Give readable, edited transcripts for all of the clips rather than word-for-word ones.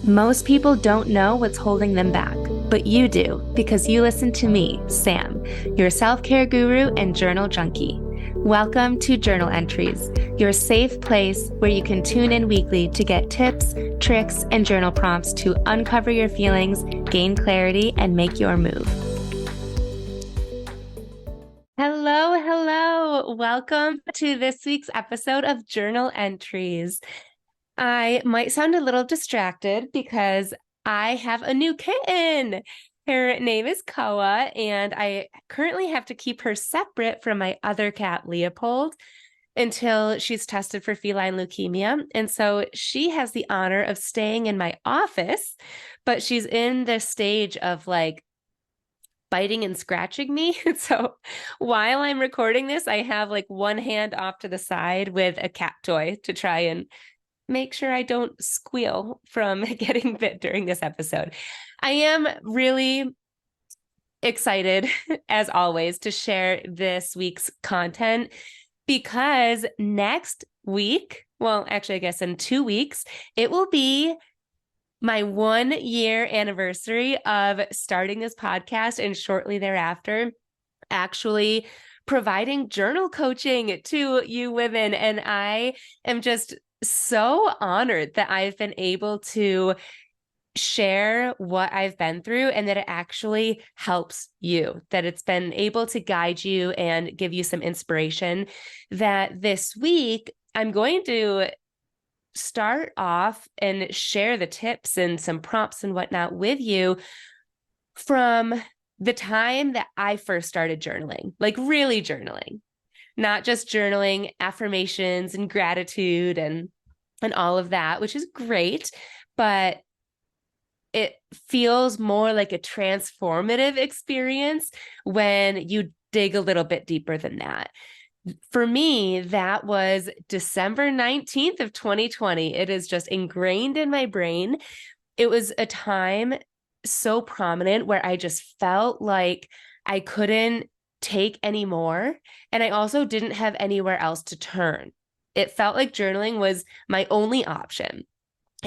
Most people don't know what's holding them back, but you do because you listen to me, Sam, your self-care guru and journal junkie. Welcome to Journal Entries, your safe place where you can tune in weekly to get tips, tricks, and journal prompts to uncover your feelings, gain clarity, and make your move. Hello, hello. Welcome to this week's episode of Journal Entries. I might sound a little distracted because I have a new kitten. Her name is Koa, and I currently have to keep her separate from my other cat, Leopold, until she's tested for feline leukemia. And so she has the honor of staying in my office, but she's in the stage of like biting and scratching me. So while I'm recording this, I have like one hand off to the side with a cat toy to try and make sure I don't squeal from getting bit during this episode. I am really excited, as always, to share this week's content because next week, well, actually, I guess in 2 weeks, it will be my 1 year anniversary of starting this podcast, and shortly thereafter, actually providing journal coaching to you women. And I am just so honored that I've been able to share what I've been through and that it actually helps you, that it's been able to guide you and give you some inspiration. That this week, I'm going to start off and share the tips and some prompts and whatnot with you from the time that I first started journaling, like really journaling. Not just journaling affirmations and gratitude and all of that, which is great, but it feels more like a transformative experience when you dig a little bit deeper than that. For me, that was December 19th of 2020. It is just ingrained in my brain. It was a time so prominent where I just felt like I couldn't take anymore. And I also didn't have anywhere else to turn. It felt like journaling was my only option.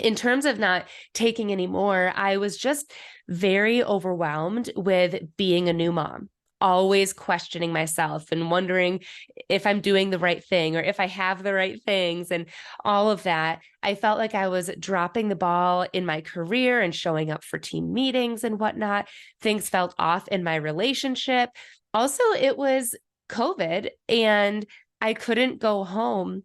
In terms of not taking anymore, I was just very overwhelmed with being a new mom, always questioning myself and wondering if I'm doing the right thing or if I have the right things and all of that. I felt like I was dropping the ball in my career and showing up for team meetings and whatnot. Things felt off in my relationship. Also, it was COVID and I couldn't go home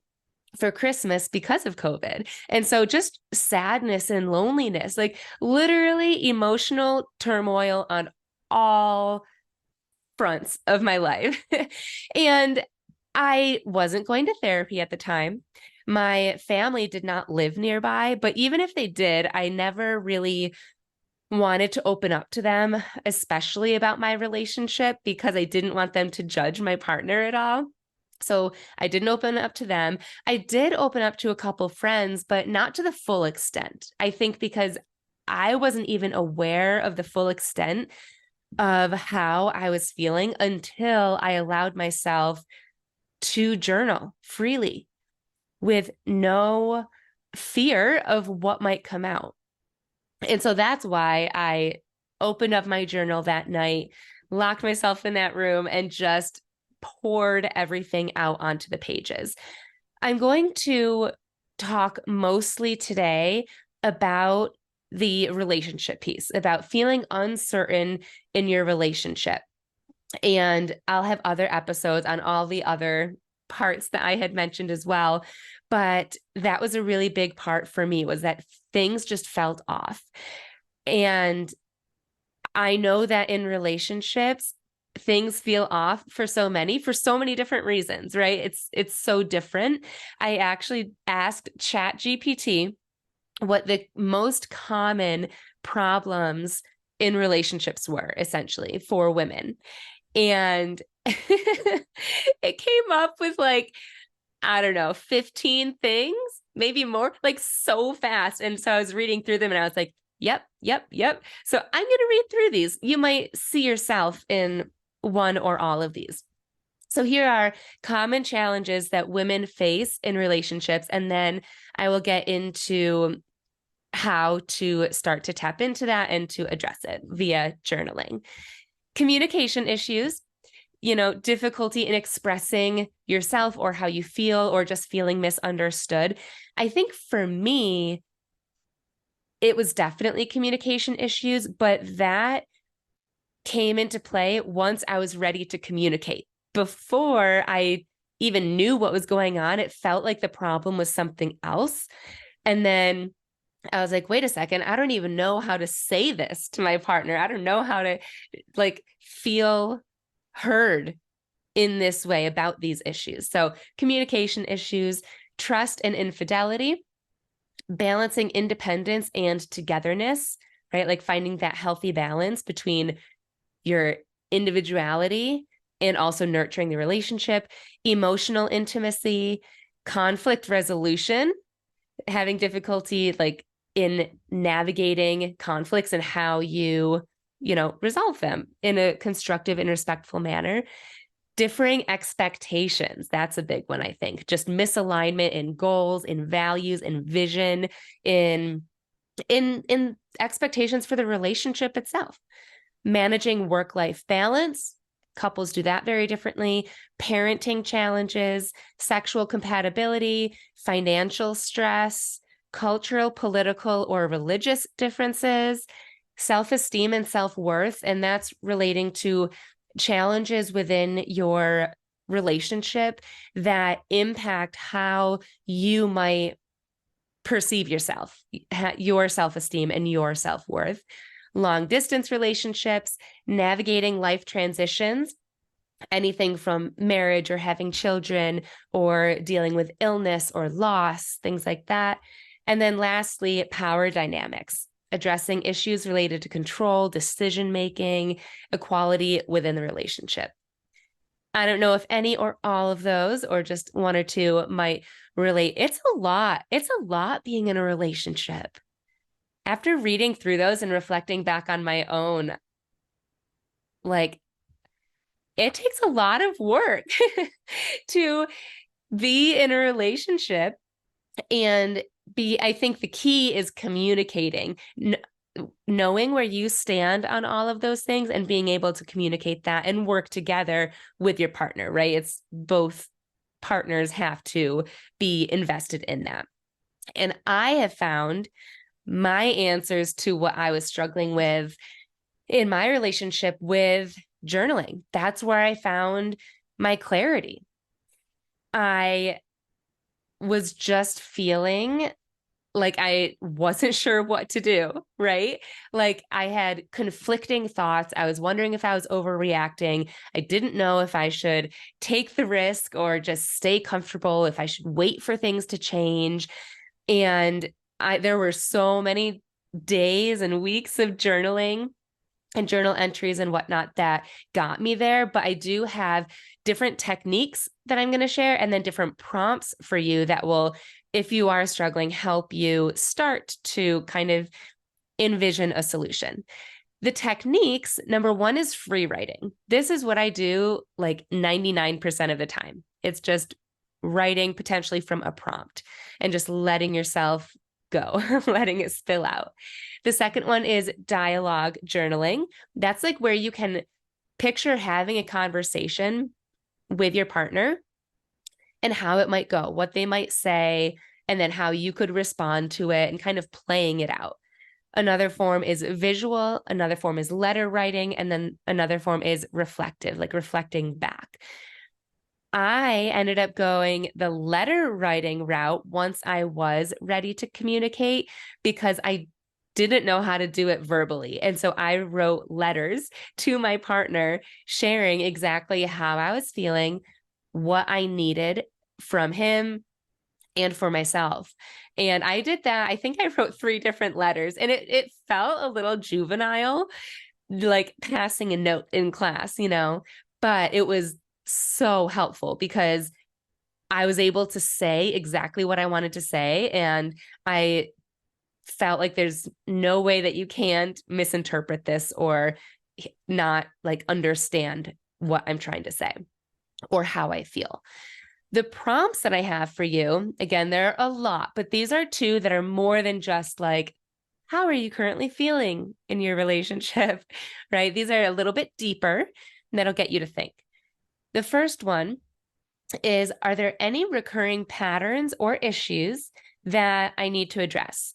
for Christmas because of COVID. And so just sadness and loneliness, like literally emotional turmoil on all fronts of my life. And I wasn't going to therapy at the time. My family did not live nearby, but even if they did, I never really wanted to open up to them, especially about my relationship, because I didn't want them to judge my partner at all. So I didn't open up to them. I did open up to a couple friends, but not to the full extent. I think because I wasn't even aware of the full extent of how I was feeling until I allowed myself to journal freely with no fear of what might come out. And so that's why I opened up my journal that night, locked myself in that room, and just poured everything out onto the pages. I'm going to talk mostly today about the relationship piece, about feeling uncertain in your relationship. And I'll have other episodes on all the other parts that I had mentioned as well. But that was a really big part for me, was that things just felt off. And I know that in relationships, things feel off for so many different reasons, right? It's so different. I actually asked ChatGPT what the most common problems in relationships were, essentially, for women. And it came up with like, I don't know, 15 things, maybe more, like so fast. And so I was reading through them and I was like, yep. So I'm going to read through these. You might see yourself in one or all of these. So here are common challenges that women face in relationships. And then I will get into how to start to tap into that and to address it via journaling. Communication issues, difficulty in expressing yourself or how you feel or just feeling misunderstood. I think for me, it was definitely communication issues, but that came into play once I was ready to communicate. Before I even knew what was going on, it felt like the problem was something else. And then I was like, wait a second, I don't even know how to say this to my partner. I don't know how to feel heard in this way about these issues. So communication issues, trust and infidelity, balancing independence and togetherness, right? Like finding that healthy balance between your individuality and also nurturing the relationship, emotional intimacy, conflict resolution, having difficulty in navigating conflicts and how you resolve them in a constructive and respectful manner. Differing expectations, that's a big one, I think. Just misalignment in goals, in values, in vision, in expectations for the relationship itself. Managing work-life balance, couples do that very differently. Parenting challenges, sexual compatibility, financial stress, cultural, political, or religious differences, self-esteem and self-worth, and that's relating to challenges within your relationship that impact how you might perceive yourself, your self-esteem and your self-worth. Long distance relationships, navigating life transitions, anything from marriage or having children or dealing with illness or loss, things like that. And then lastly, power dynamics, addressing issues related to control, decision-making, equality within the relationship. I don't know if any or all of those or just one or two might relate. It's a lot. It's a lot being in a relationship. After reading through those and reflecting back on my own, it takes a lot of work to be in a relationship and I think the key is communicating, knowing where you stand on all of those things and being able to communicate that and work together with your partner, right? It's both partners have to be invested in that. And I have found my answers to what I was struggling with in my relationship with journaling. That's where I found my clarity. I was just feeling like I wasn't sure what to do, right? Like I had conflicting thoughts. I was wondering if I was overreacting. I didn't know if I should take the risk or just stay comfortable, if I should wait for things to change. And there were so many days and weeks of journaling and journal entries and whatnot that got me there. But I do have different techniques that I'm going to share and then different prompts for you that will, if you are struggling, help you start to kind of envision a solution. The techniques, number one is free writing. This is what I do 99% of the time. It's just writing potentially from a prompt and just letting yourself go, letting it spill out. The second one is dialogue journaling. That's where you can picture having a conversation with your partner and how it might go, what they might say, and then how you could respond to it and kind of playing it out. Another form is visual, another form is letter writing, and then another form is reflective, reflecting back. I ended up going the letter writing route once I was ready to communicate because I didn't know how to do it verbally. And so I wrote letters to my partner sharing exactly how I was feeling, what I needed from him and for myself. And I did that. I think I wrote 3 different letters and it felt a little juvenile, like passing a note in class, but it was so helpful because I was able to say exactly what I wanted to say. And I felt like there's no way that you can't misinterpret this or not understand what I'm trying to say or how I feel. The prompts that I have for you, again, there are a lot, but these are 2 that are more than just how are you currently feeling in your relationship, right? These are a little bit deeper, and that'll get you to think. The first one is, are there any recurring patterns or issues that I need to address?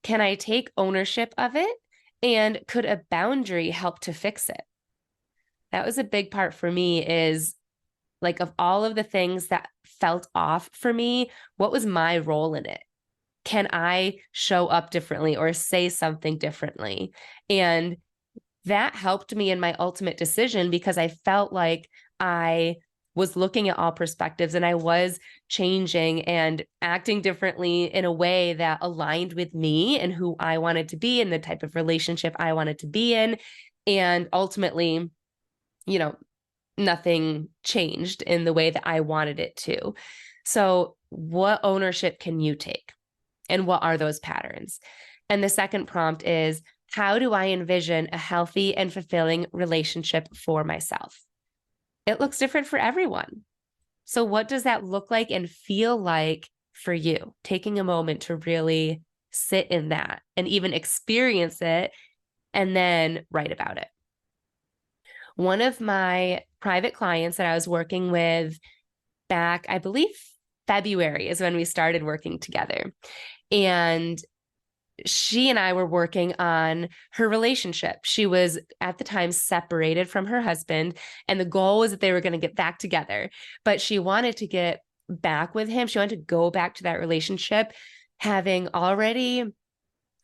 Can I take ownership of it? And could a boundary help to fix it? That was a big part for me, is like, of all of the things that felt off for me, what was my role in it? Can I show up differently or say something differently? And that helped me in my ultimate decision, because I felt like I was looking at all perspectives and I was changing and acting differently in a way that aligned with me and who I wanted to be and the type of relationship I wanted to be in. And ultimately, you know, nothing changed in the way that I wanted it to. So, what ownership can you take? And what are those patterns? And the second prompt is, how do I envision a healthy and fulfilling relationship for myself? It looks different for everyone. So, what does that look like and feel like for you? Taking a moment to really sit in that and even experience it, and then write about it. One of my private clients that I was working with back, I believe February is when we started working together. And she and I were working on her relationship. She was at the time separated from her husband, and the goal was that they were going to get back together. But she wanted to get back with him. She wanted to go back to that relationship, having already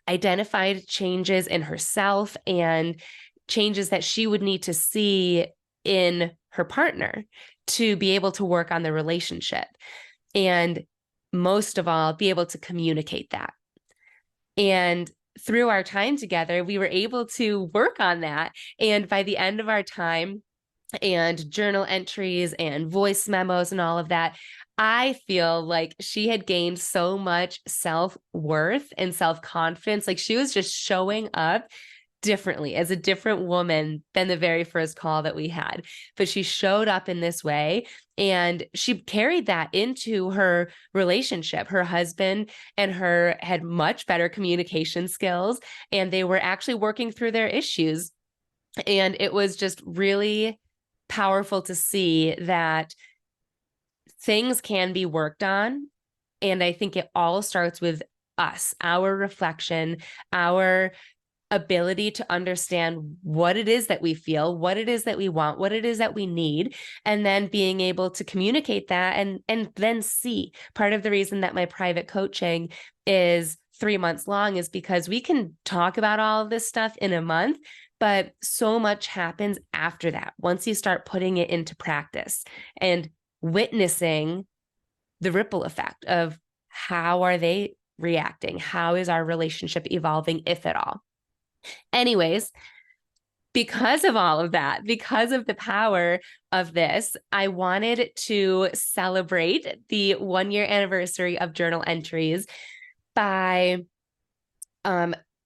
identified changes in herself and changes that she would need to see in her partner to be able to work on the relationship. And most of all, be able to communicate that. And through our time together, we were able to work on that. And by the end of our time, and journal entries and voice memos and all of that, I feel like she had gained so much self-worth and self-confidence. Like, she was just showing up differently as a different woman than the very first call that we had. But she showed up in this way, and she carried that into her relationship. Her husband and her had much better communication skills, and they were actually working through their issues. And it was just really powerful to see that things can be worked on. And I think it all starts with us, our reflection, our ability to understand what it is that we feel, what it is that we want, what it is that we need, and then being able to communicate that, and then see. Part of the reason that my private coaching is 3 months long is because we can talk about all of this stuff in a month, but so much happens after that once you start putting it into practice and witnessing the ripple effect of how are they reacting? How is our relationship evolving, if at all? Anyways, because of all of that, because of the power of this, I wanted to celebrate the 1-year anniversary of journal entries by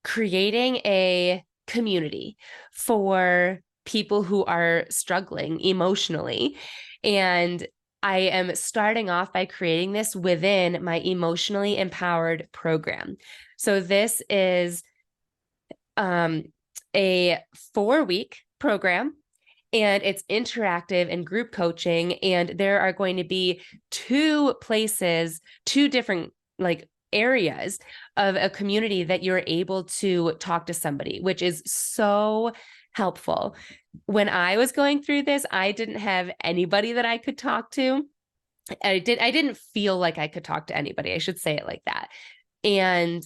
creating a community for people who are struggling emotionally. And I am starting off by creating this within my Emotionally Empowered program. So this is a 4-week program, and it's interactive and group coaching. And there are going to be 2 different areas of a community that you're able to talk to somebody, which is so helpful. When I was going through this, I didn't have anybody that I could talk to. I didn't feel like I could talk to anybody. I should say it like that. And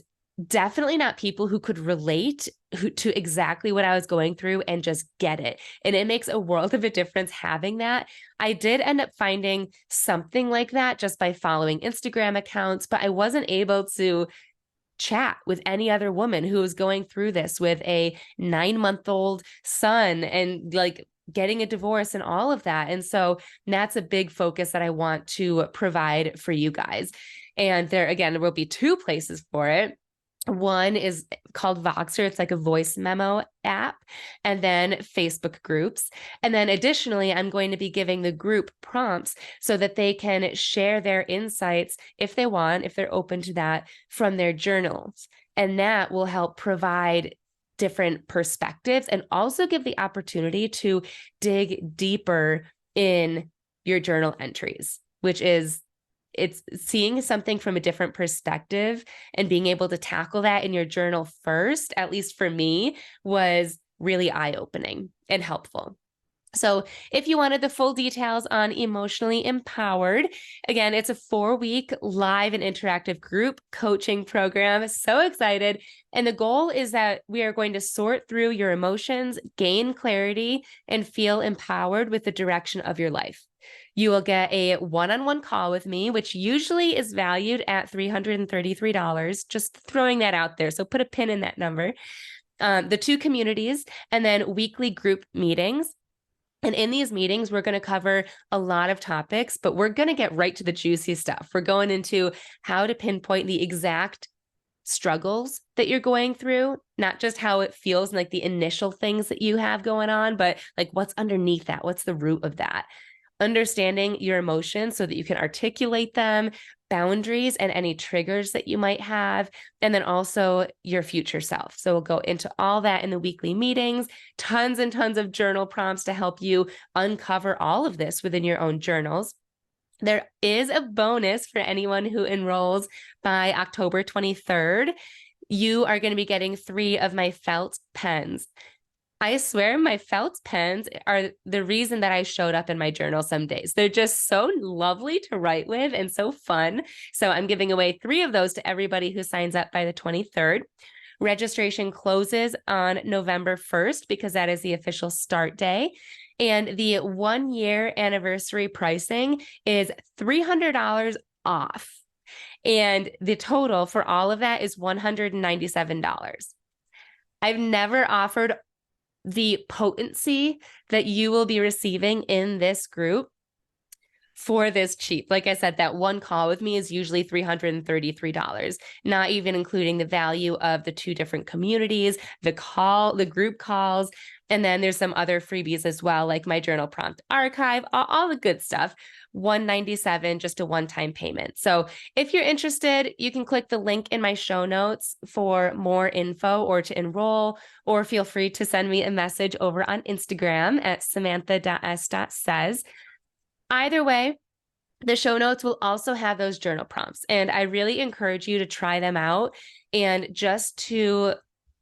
definitely not people who could relate to exactly what I was going through and just get it. And it makes a world of a difference having that. I did end up finding something like that just by following Instagram accounts, but I wasn't able to chat with any other woman who was going through this with a 9-month-old son and getting a divorce and all of that. And so that's a big focus that I want to provide for you guys. And there will be 2 places for it. One is called Voxer. It's like a voice memo app, and then Facebook groups. And then additionally, I'm going to be giving the group prompts so that they can share their insights if they want, if they're open to that, from their journals. And that will help provide different perspectives and also give the opportunity to dig deeper in your journal entries, which is it's seeing something from a different perspective and being able to tackle that in your journal first, at least for me, was really eye-opening and helpful. So if you wanted the full details on Emotionally Empowered, again, it's a 4-week live and interactive group coaching program. So excited. And the goal is that we are going to sort through your emotions, gain clarity, and feel empowered with the direction of your life. You will get a one-on-one call with me, which usually is valued at $333, just throwing that out there. So put a pin in that number. The 2 communities, and then weekly group meetings. And in these meetings, we're going to cover a lot of topics, but we're going to get right to the juicy stuff. We're going into how to pinpoint the exact struggles that you're going through, not just how it feels and like the initial things that you have going on, but like what's underneath that? What's the root of that? Understanding your emotions so that you can articulate them, boundaries and any triggers that you might have, and then also your future self. So we'll go into all that in the weekly meetings, tons and tons of journal prompts to help you uncover all of this within your own journals. There is a bonus for anyone who enrolls by October 23rd. You are going to be getting 3 of my felt pens. I swear my felt pens are the reason that I showed up in my journal some days. They're just so lovely to write with and so fun. So I'm giving away 3 of those to everybody who signs up by the 23rd. Registration closes on November 1st because that is the official start day. And the 1-year anniversary pricing is $300 off. And the total for all of that is $197. I've never offered the potency that you will be receiving in this group for this cheap. Like I said, that one call with me is usually $333, not even including the value of the 2 different communities, the group calls, and then there's some other freebies as well, like my journal prompt archive, all the good stuff. $197, just a one-time payment. So if you're interested, you can click the link in my show notes for more info or to enroll, or feel free to send me a message over on Instagram at samantha.s.says. Either way, the show notes will also have those journal prompts, and I really encourage you to try them out and just to,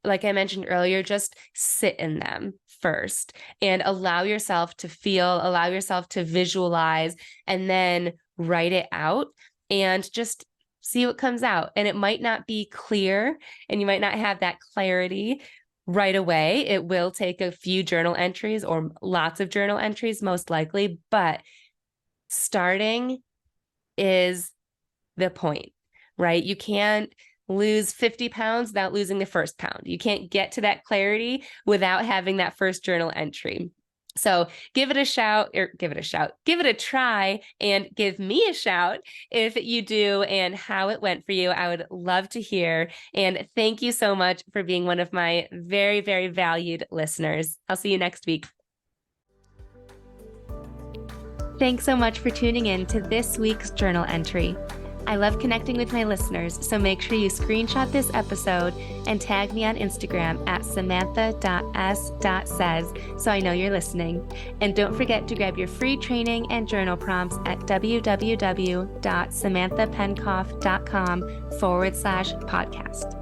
like I mentioned earlier, just sit in them first and allow yourself to feel, allow yourself to visualize, and then write it out and just see what comes out. And it might not be clear and you might not have that clarity right away. It will take a few journal entries or lots of journal entries, most likely, but starting is the point, right? You can't lose 50 pounds without losing the first pound. You can't get to that clarity without having that first journal entry. So give it a try, and give me a shout if you do and how it went for you. I would love to hear. And thank you so much for being one of my very, very valued listeners. I'll see you next week. Thanks so much for tuning in to this week's journal entry. I love connecting with my listeners, so make sure you screenshot this episode and tag me on Instagram at samantha.s.says so I know you're listening. And don't forget to grab your free training and journal prompts at www.samanthapenkoff.com/podcast.